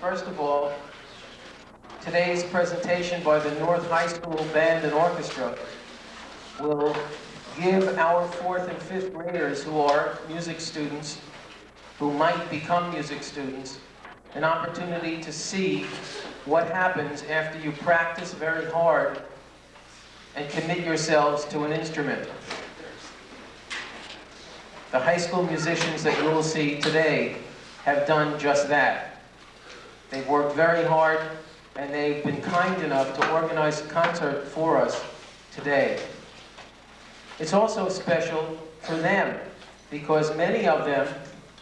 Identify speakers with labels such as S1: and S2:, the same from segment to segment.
S1: First of all, today's presentation by the North High School Band and Orchestra will give our 4th and 5th graders who are music students, who might become music students, an opportunity to see what happens after you practice very hard and commit yourselves to an instrument. The high school musicians that you will see today have done just that. They've worked very hard, and they've been kind enough to organize a concert for us today. It's also special for them, because many of them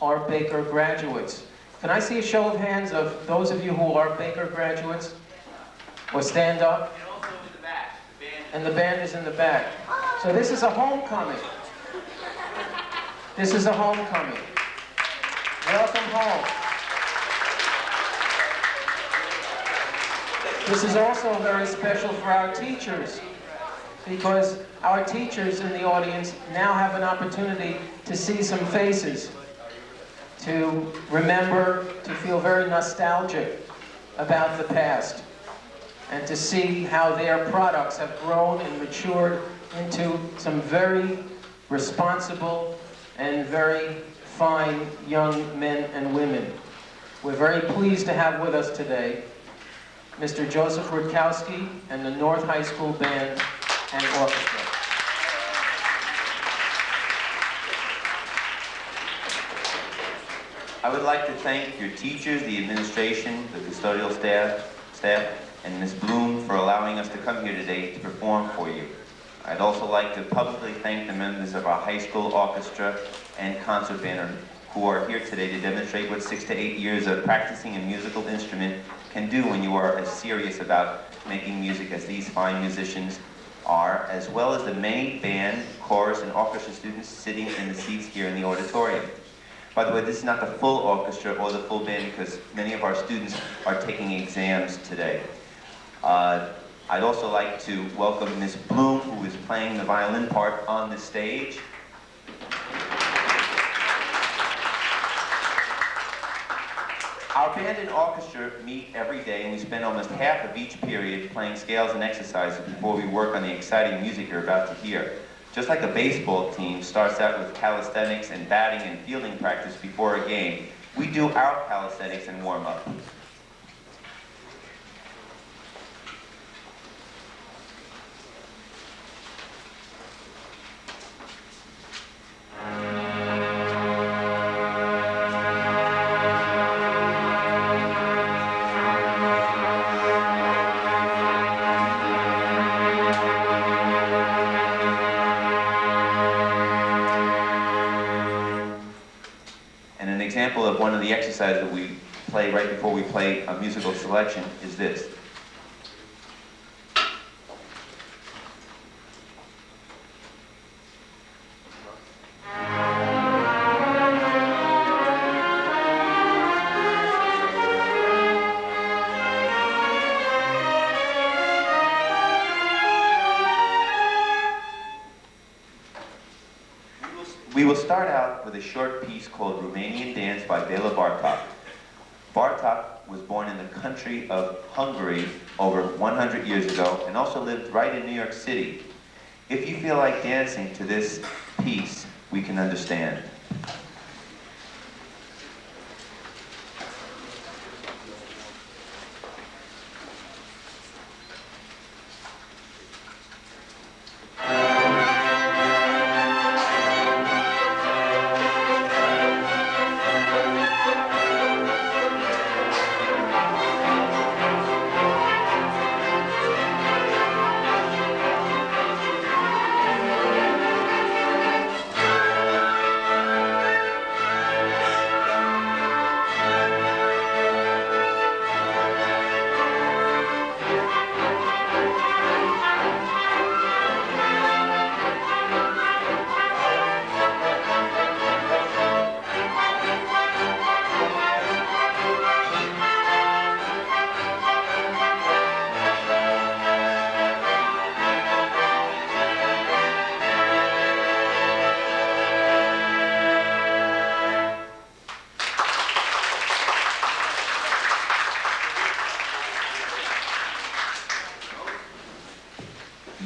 S1: are Baker graduates. Can I see a show of hands of those of you who are Baker graduates? Or stand up?
S2: And also in the back.
S1: And the band is in the back. So this is a homecoming. This is a homecoming. Welcome home. This is also very special for our teachers, because our teachers in the audience now have an opportunity to see some faces, to remember, to feel very nostalgic about the past, and to see how their products have grown and matured into some very responsible and very fine young men and women. We're very pleased to have with us today Mr. Joseph Rutkowski and the North High School Band and Orchestra.
S2: I would like to thank your teachers, the administration, the custodial staff, and Ms. Bloom for allowing us to come here today to perform for you. I'd also like to publicly thank the members of our high school orchestra and concert band who are here today to demonstrate what 6 to 8 years of practicing a musical instrument can do when you are as serious about making music as these fine musicians are, as well as the many band, chorus, and orchestra students sitting in the seats here in the auditorium. By the way, this is not the full orchestra or the full band because many of our students are taking exams today. I'd also like to welcome Ms. Bloom, who is playing the violin part on the stage. Our band and orchestra meet every day, and we spend almost half of each period playing scales and exercises before we work on the exciting music you're about to hear. Just like a baseball team starts out with calisthenics and batting and fielding practice before a game, we do our calisthenics and warm up. Of one of the exercises that we play right before we play a musical selection is this. We will start out with a short piece called Romanian Dance by Bela Bartok. Bartok was born in the country of Hungary over 100 years ago and also lived right in New York City. If you feel like dancing to this piece, we can understand.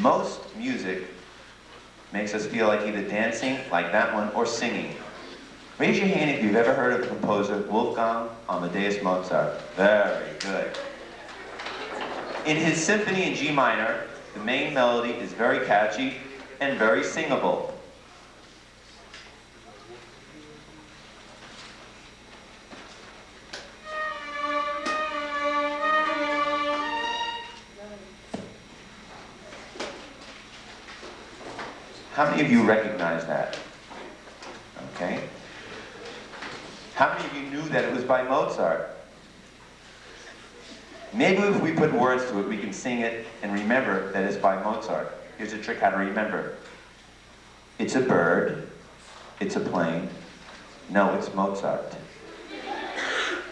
S2: Most music makes us feel like either dancing, like that one, or singing. Raise your hand if you've ever heard of the composer Wolfgang Amadeus Mozart. Very good. In his symphony in G minor, the main melody is very catchy and very singable. How many of you recognize that? Okay. How many of you knew that it was by Mozart? Maybe if we put words to it, we can sing it and remember that it's by Mozart. Here's a trick how to remember. It's a bird. It's a plane. No, it's Mozart.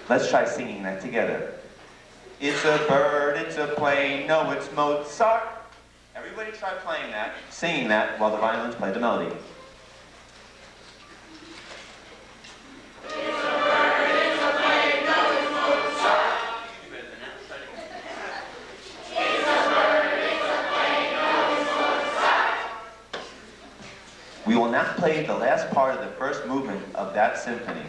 S2: Let's try singing that together. It's a bird, it's a plane, no, it's Mozart. Everybody try playing that, singing that while the violins play the melody. We will now play the last part of the first movement of that symphony.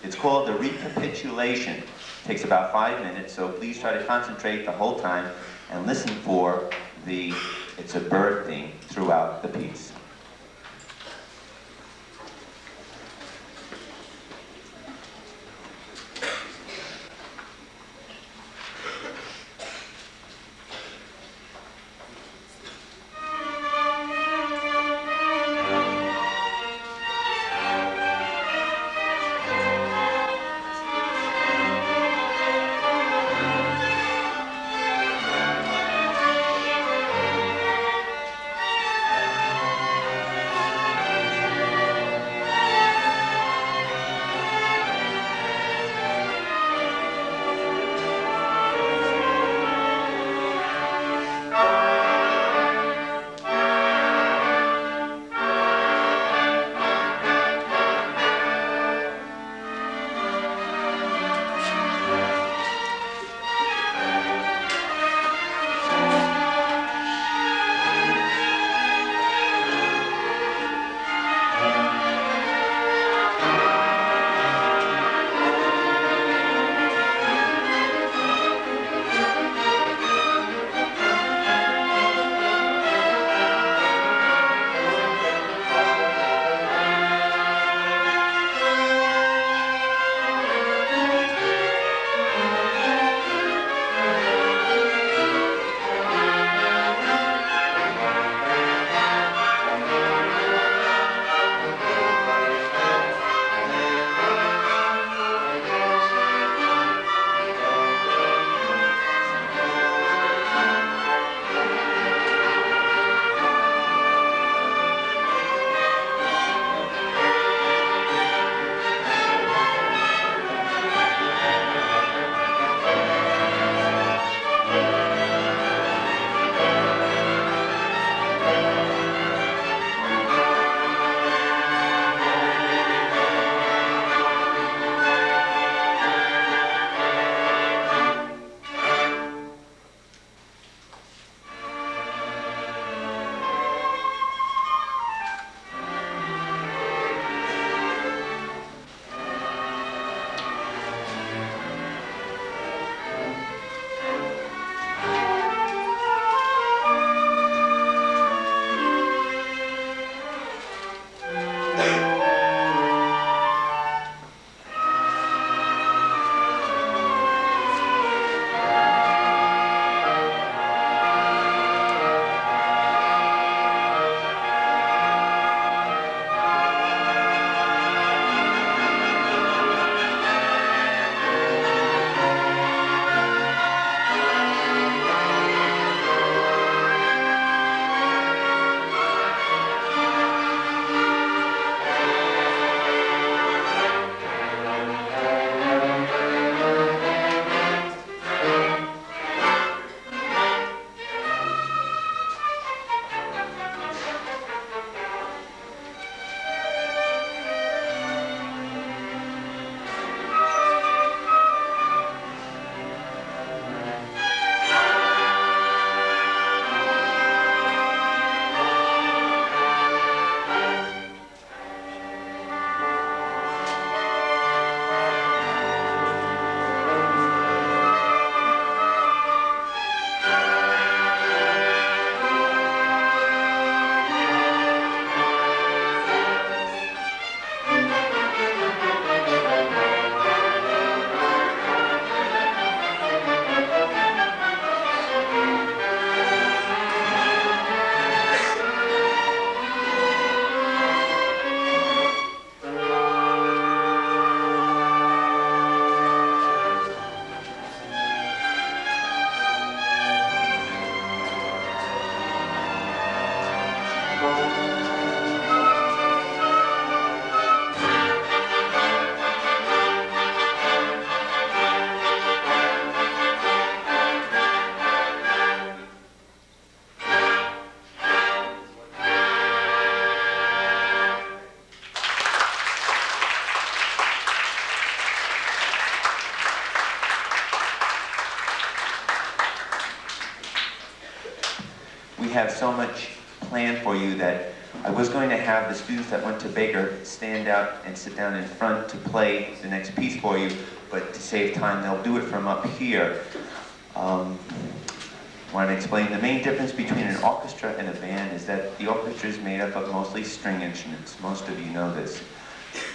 S2: It's called the recapitulation. It takes about 5 minutes, so please try to concentrate the whole time and listen for the "It's a Bird" theme throughout the piece. have so much planned for you that I was going to have the students that went to Baker stand out and sit down in front to play the next piece for you, but to save time, they'll do it from up here. I want to explain the main difference between an orchestra and a band is that the orchestra is made up of mostly string instruments. Most of you know this,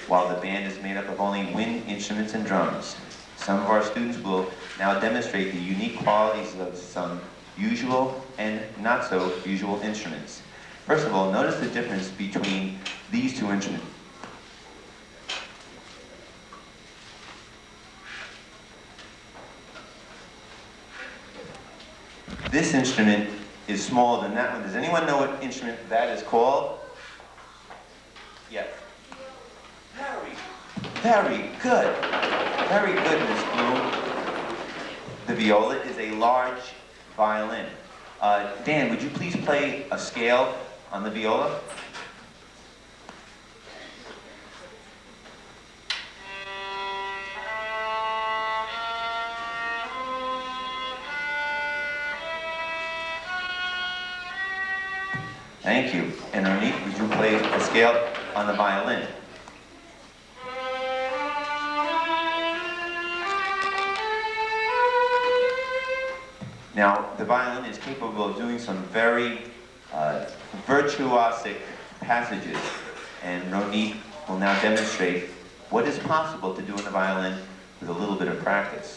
S2: while the band is made up of only wind instruments and drums. Some of our students will now demonstrate the unique qualities of some usual and not so usual instruments. First of all, notice the difference between these two instruments. This instrument is smaller than that one. Does anyone know what instrument that is called? Yes. Very good. Very good, Miss Bloom. The viola is a large violin. Dan, would you please play a scale on the viola? Thank you. And Ronit, would you play a scale on the violin? Now, the violin is capable of doing some very virtuosic passages, and Ronit will now demonstrate what is possible to do on the violin with a little bit of practice.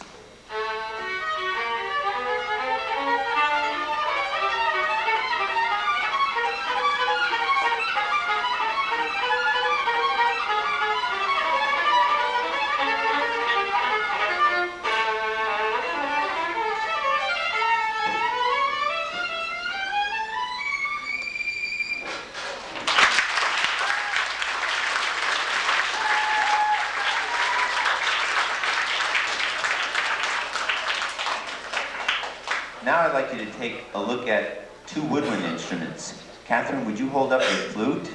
S2: Now I'd like you to take a look at two woodwind instruments. Catherine, would you hold up your flute?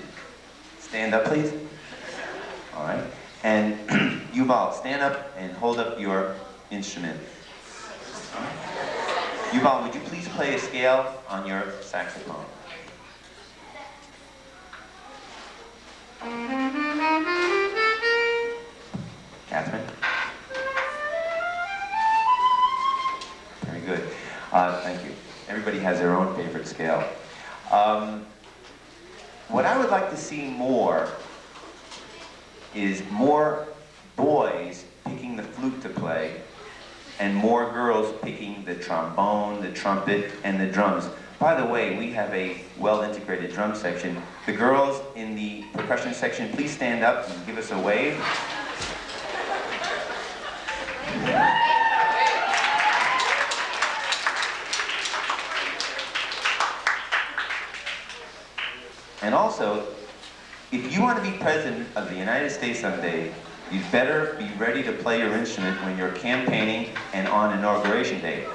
S2: Stand up, please. All right. And Yuval, stand up and hold up your instrument. Yuval, would you please play a scale on your saxophone? Catherine? Very good. Thank you. Everybody has their own favorite scale. What I would like to see more is more boys picking the flute to play and more girls picking the trombone, the trumpet, and the drums. By the way, we have a well-integrated drum section. The girls in the percussion section, please stand up and give us a wave. And also, if you want to be President of the United States someday, you'd better be ready to play your instrument when you're campaigning and on Inauguration Day.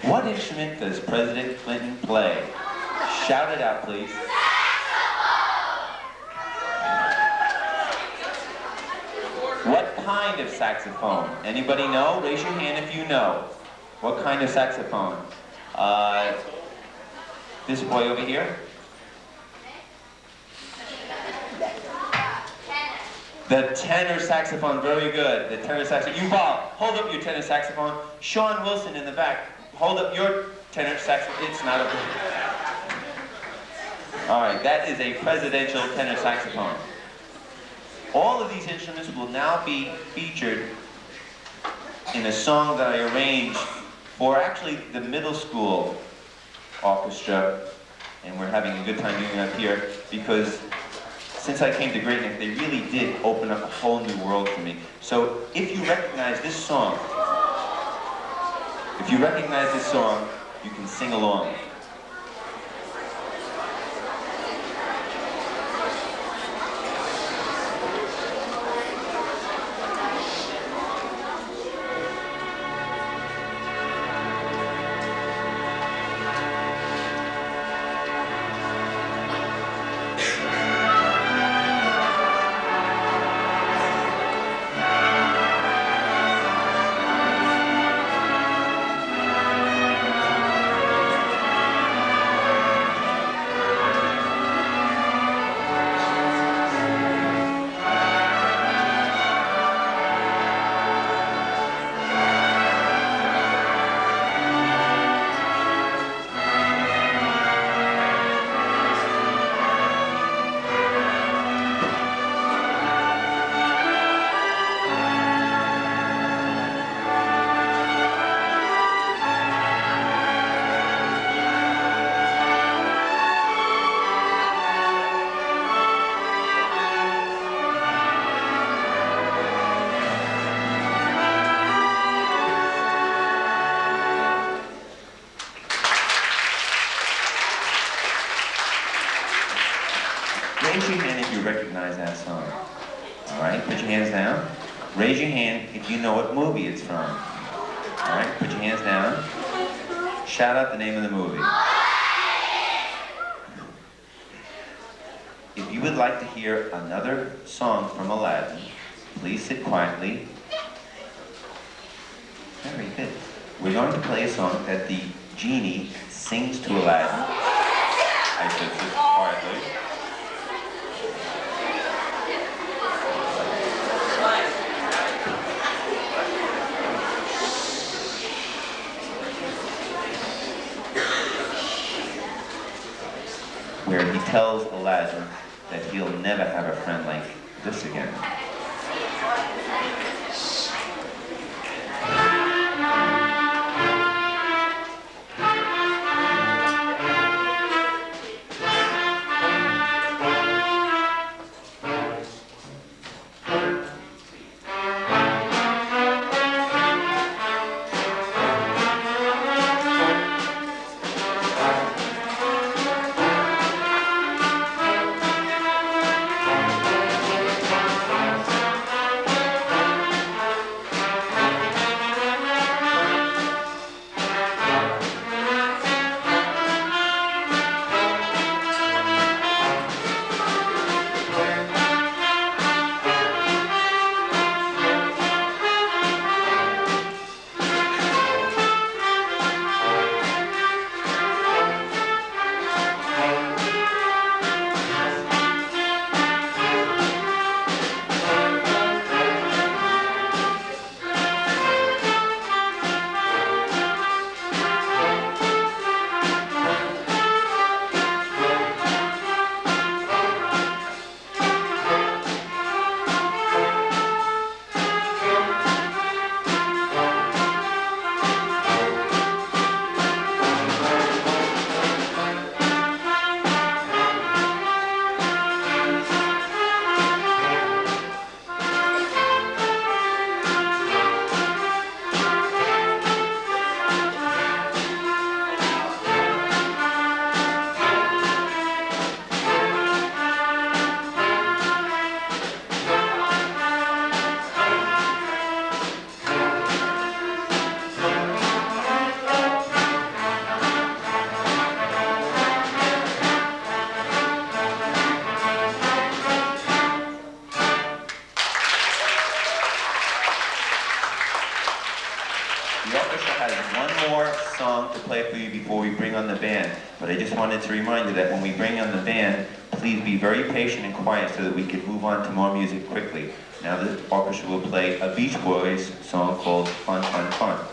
S2: What instrument does President Clinton play? Shout it out, please. What kind of saxophone? Anybody know? Raise your hand if you know. What kind of saxophone? This boy over here? The tenor saxophone, very good. The tenor saxophone. Yuval, hold up your tenor saxophone. Sean Wilson in the back, hold up your tenor saxophone. It's not a... All right, that is a presidential tenor saxophone. All of these instruments will now be featured in a song that I arranged for actually the middle school orchestra, and we're having a good time doing it up here because since I came to Great Neck, they really did open up a whole new world for me. So if you recognize this song, you can sing along. recognize that song? All right, put your hands down. Raise your hand if you know what movie it's from. All right, put your hands down. Shout out the name of the movie. If you would like to hear another song from Aladdin, please sit quietly. Very good. We're going to play a song that the genie sings to Aladdin. I said sit quietly. Where he tells Aladdin that he'll never have a friend like this again. But I just wanted to remind you that when we bring on the band, please be very patient and quiet so that we can move on to more music quickly. Now the orchestra will play a Beach Boys song called Fun, Fun, Fun.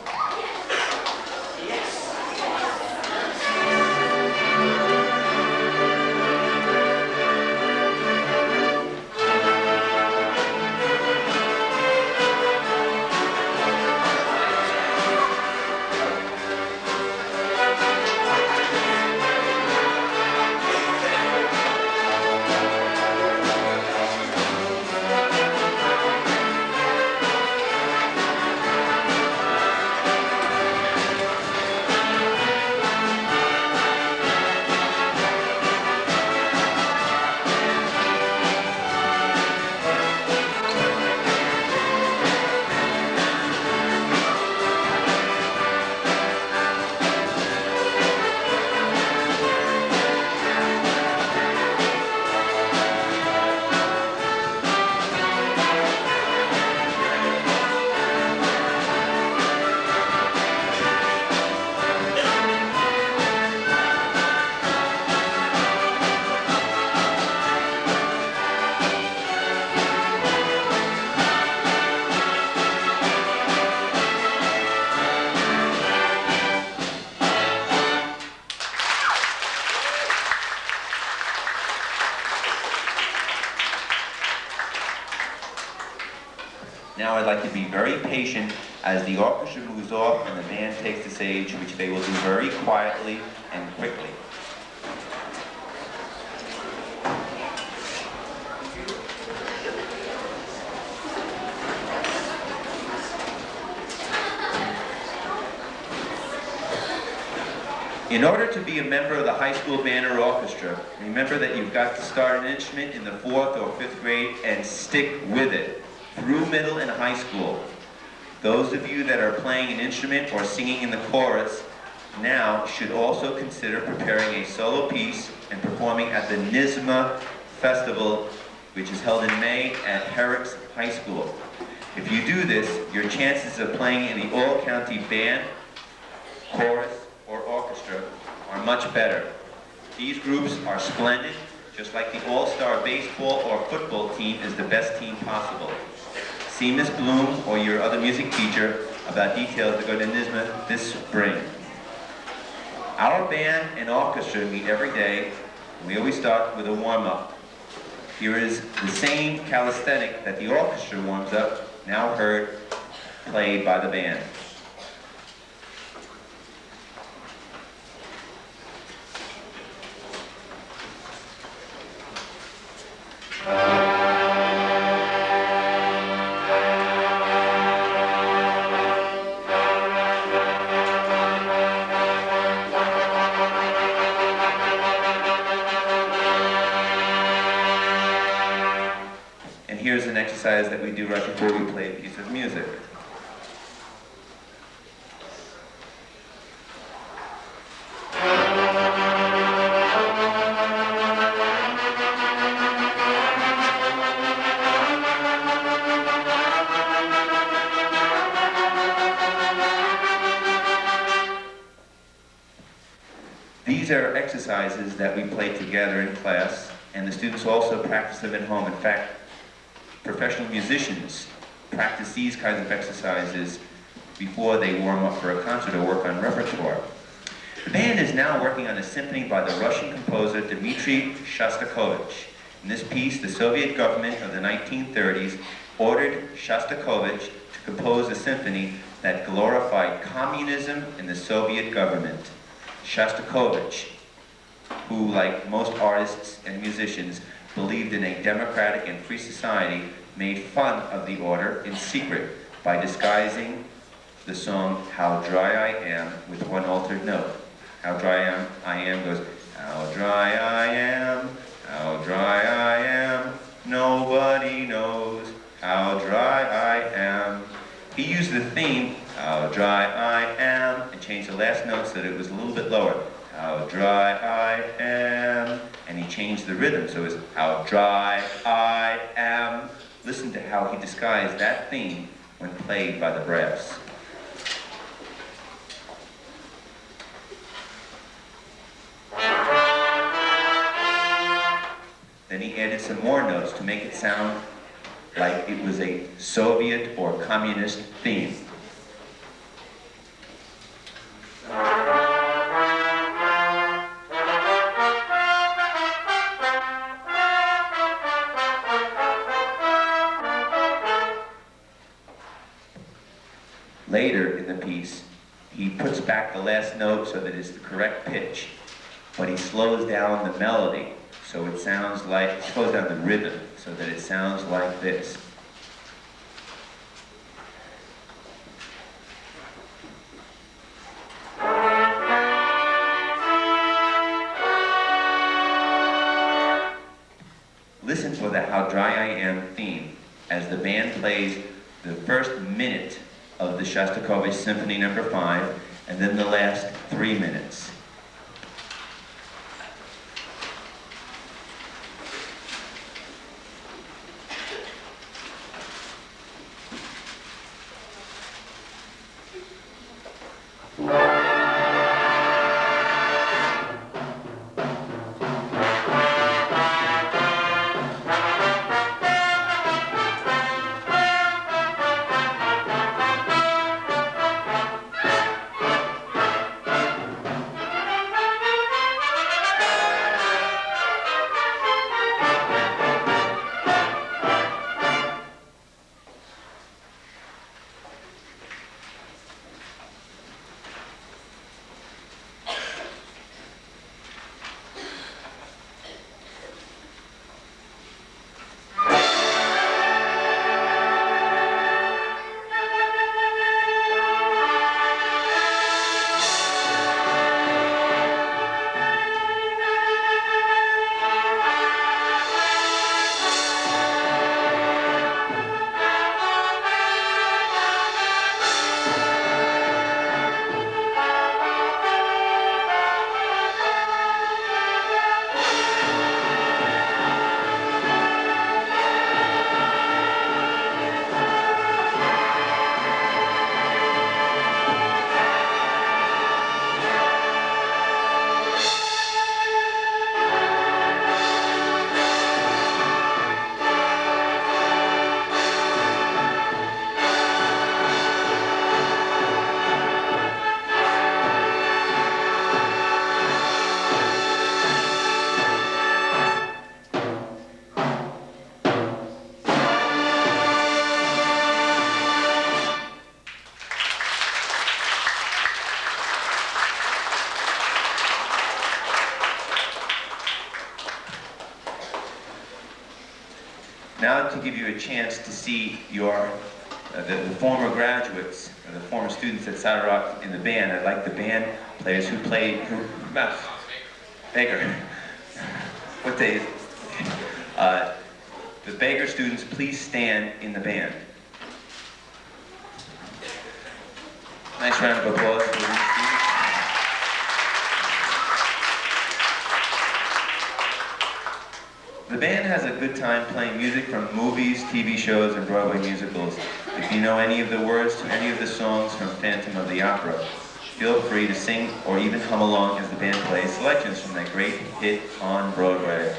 S2: Now I'd like to be very patient as the orchestra moves off and the band takes the stage, which they will do very quietly and quickly. In order to be a member of the high school band or orchestra, remember that you've got to start an instrument in the 4th or 5th grade and stick with it through middle and high school. Those of you that are playing an instrument or singing in the chorus now should also consider preparing a solo piece and performing at the NYSSMA Festival, which is held in May at Herrick's High School. If you do this, your chances of playing in the all-county band, chorus, or orchestra are much better. These groups are splendid, just like the all-star baseball or football team is the best team possible. See Miss Bloom or your other music teacher about details to go to NYSSMA this spring. Our band and orchestra meet every day, and we always start with a warm-up. Here is the same calisthenic that the orchestra warms up, now heard, played by the band. Here's an exercise that we do right before we play a piece of music. These are exercises that we play together in class, and the students also practice them at home. In fact, professional musicians practice these kinds of exercises before they warm up for a concert or work on repertoire. The band is now working on a symphony by the Russian composer Dmitri Shostakovich. In this piece, the Soviet government of the 1930s ordered Shostakovich to compose a symphony that glorified communism in the Soviet government. Shostakovich, who, like most artists and musicians, believed in a democratic and free society, made fun of the order in secret by disguising the song How Dry I Am with one altered note. How dry I am goes, how dry I am, how dry I am, nobody knows how dry I am. He used the theme, how dry I am, and changed the last note so that it was a little bit lower. How dry I am, and he changed the rhythm, so it's how dry I am. Listen to how he disguised that theme when played by the brass. Then he added some more notes to make it sound like it was a Soviet or communist theme. Later in the piece, he puts back the last note so that it's the correct pitch, but he slows down the melody, so it sounds like, slows down the rhythm, so that it sounds like this. Listen for the How Dry I Am theme as the band plays the first minute of the Shostakovich Symphony No. 5, and then the last 3 minutes. Now to give you a chance to see your the former graduates, or the former students that started off in the band. I'd like the band players who played, Beggar. What day is it? The Beggar students, please stand in the band. Nice round of applause for these students. The band has a good time playing music from movies, TV shows, and Broadway musicals. If you know any of the words to any of the songs from Phantom of the Opera, feel free to sing or even hum along as the band plays selections from that great hit on Broadway.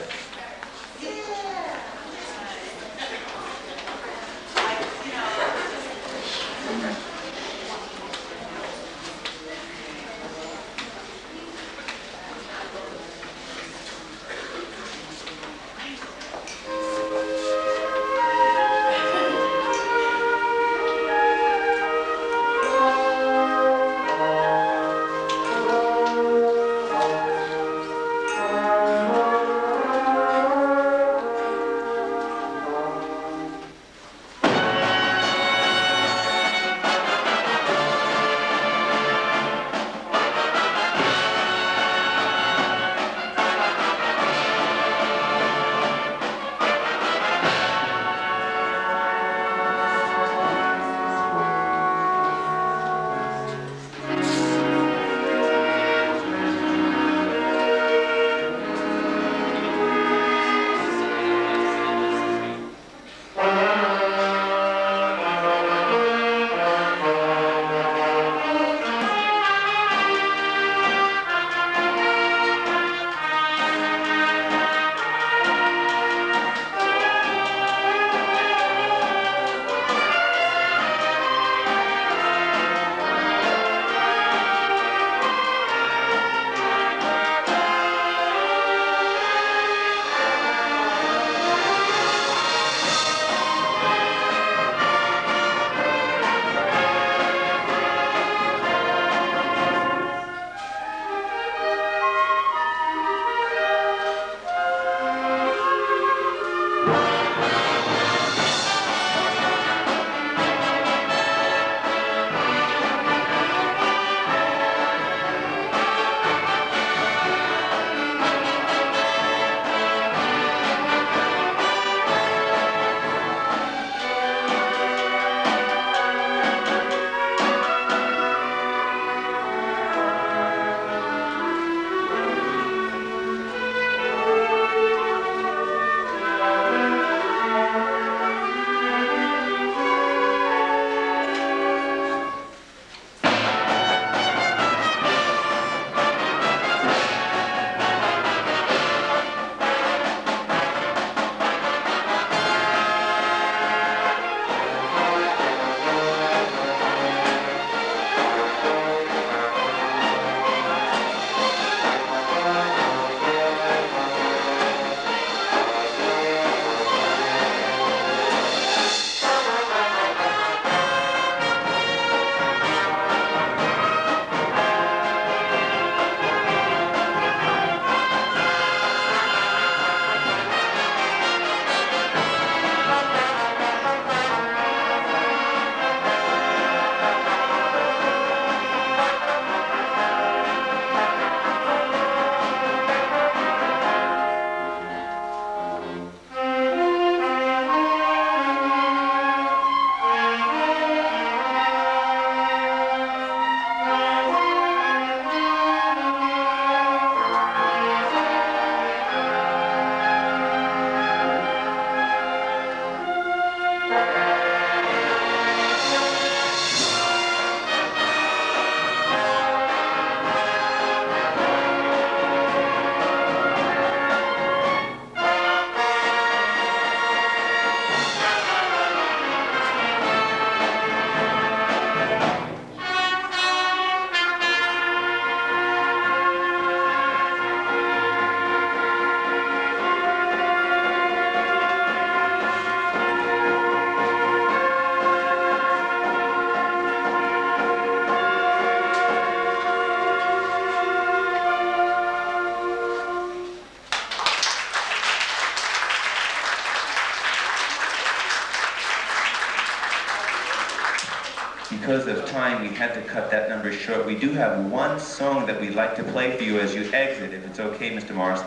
S2: because of time, we had to cut that number short. We do have one song that we'd like to play for you as you exit, if it's okay, Mr. Morris.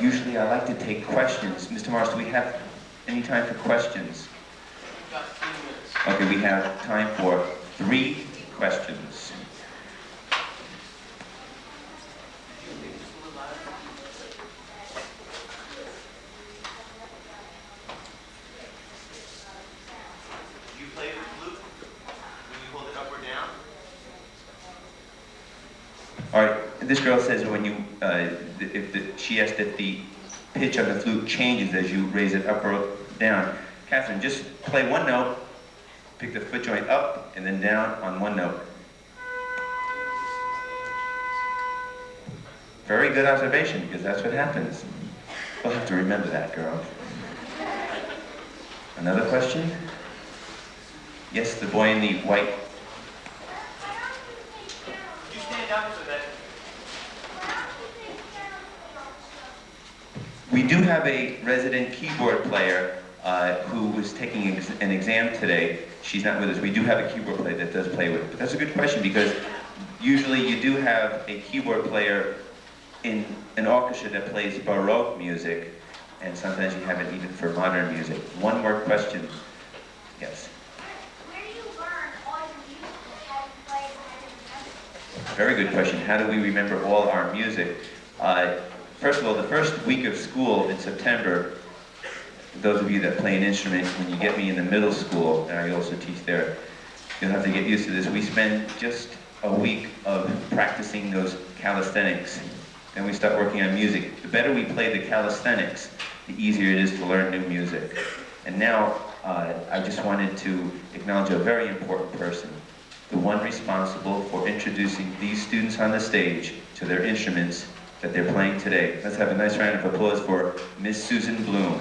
S2: Usually I like to take questions. Mr. Morris, do we have any time for questions?
S1: We've got 3 minutes.
S2: Okay, we have time for 3 questions. Do you play the flute when you hold it up or down? All right, this girl says when you, she asked if the pitch of the flute changes as you raise it up or down. Catherine, just play one note, pick the foot joint up and then down on one note. Very good observation, because that's what happens. We'll have to remember that, girl. Another question? Yes, the boy in the white. Could you stand up so that... We do have a resident keyboard player who was taking an exam today. She's not with us. We do have a keyboard player that does play with it. But that's a good question, because usually you do have a keyboard player in an orchestra that plays Baroque music, and sometimes you have it even for modern music. One more question. Yes?
S3: Where do you learn all your music? How do you play it? How do you remember?
S2: Very good question. How do we remember all our music? First of all, the first week of school in September, those of you that play an instrument, when you get me in the middle school, and I also teach there, you'll have to get used to this. We spend just a week of practicing those calisthenics. Then we start working on music. The better we play the calisthenics, the easier it is to learn new music. And now, I just wanted to acknowledge a very important person, the one responsible for introducing these students on the stage to their instruments that they're playing today. Let's have a nice round of applause for Miss Susan Bloom.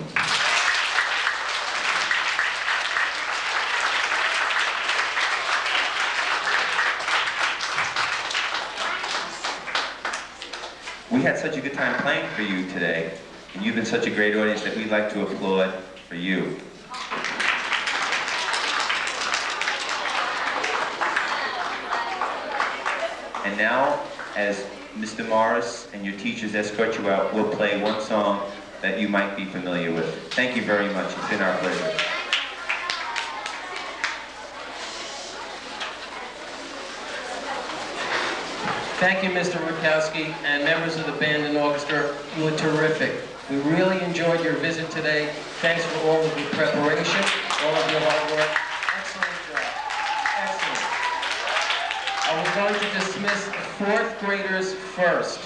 S2: We had such a good time playing for you today, and you've been such a great audience that we'd like to applaud for you. And now, as Mr. Morris and your teachers escort you out, we'll play one song that you might be familiar with. Thank you very much. It's been our pleasure.
S1: Thank you, Mr. Rutkowski, and members of the band and orchestra. You were terrific. We really enjoyed your visit today. Thanks for all of your preparation, all of your hard work. Excellent job. Excellent. I was going to dismiss the 4th graders first.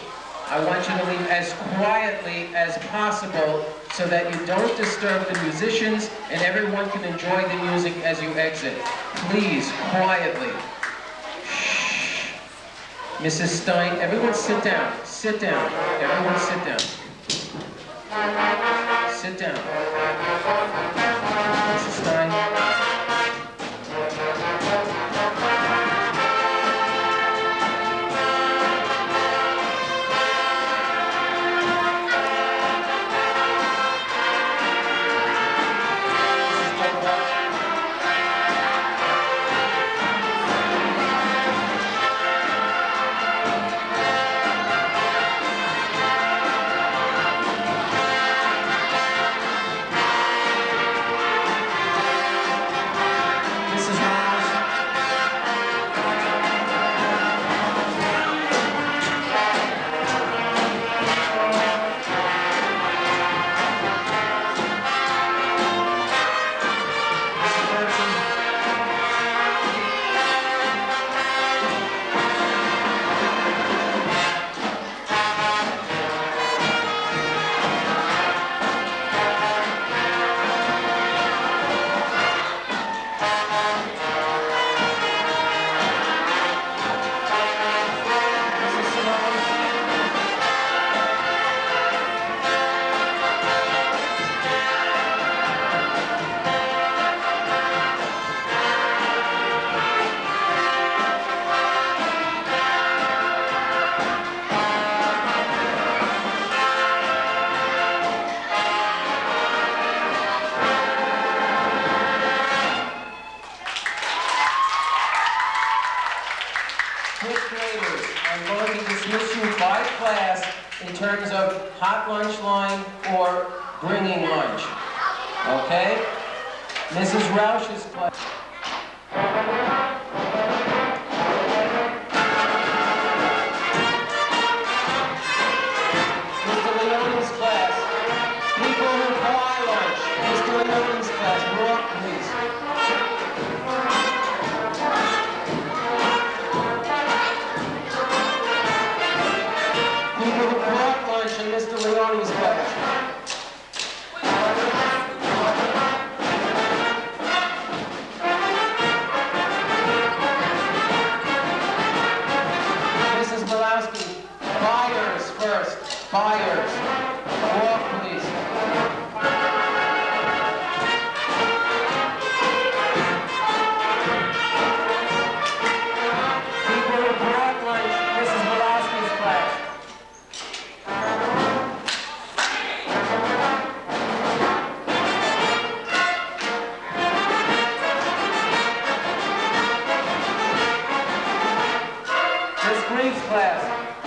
S1: I want you to leave as quietly as possible so that you don't disturb the musicians and everyone can enjoy the music as you exit. Please, quietly. Mrs. Stein, everyone sit down. Sit down. Everyone sit down. Sit down. Mrs. Stein. fifth graders, I'm going to dismiss you by class in terms of hot lunch line or bringing lunch. Okay? Mrs. Roush's class. Mr. Leone's class. People who buy lunch. Mr. Leone's class. Walk, please. People who bought lunch in Mr. Leone's class. Buyers first. Buyers. Walk, please. People who brought lunch, Mrs. Malowski's class. Miss Green's class.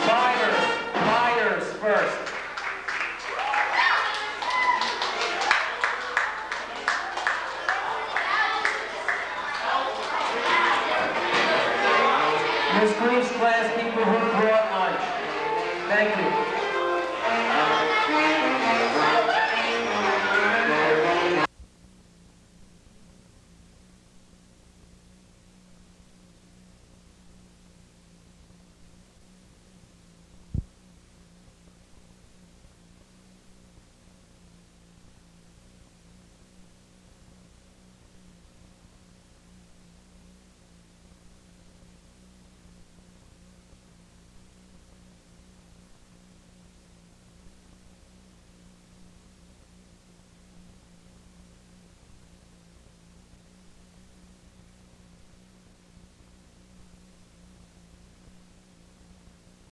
S1: Buyers first. Ms. Green's class, people who brought lunch. Thank you.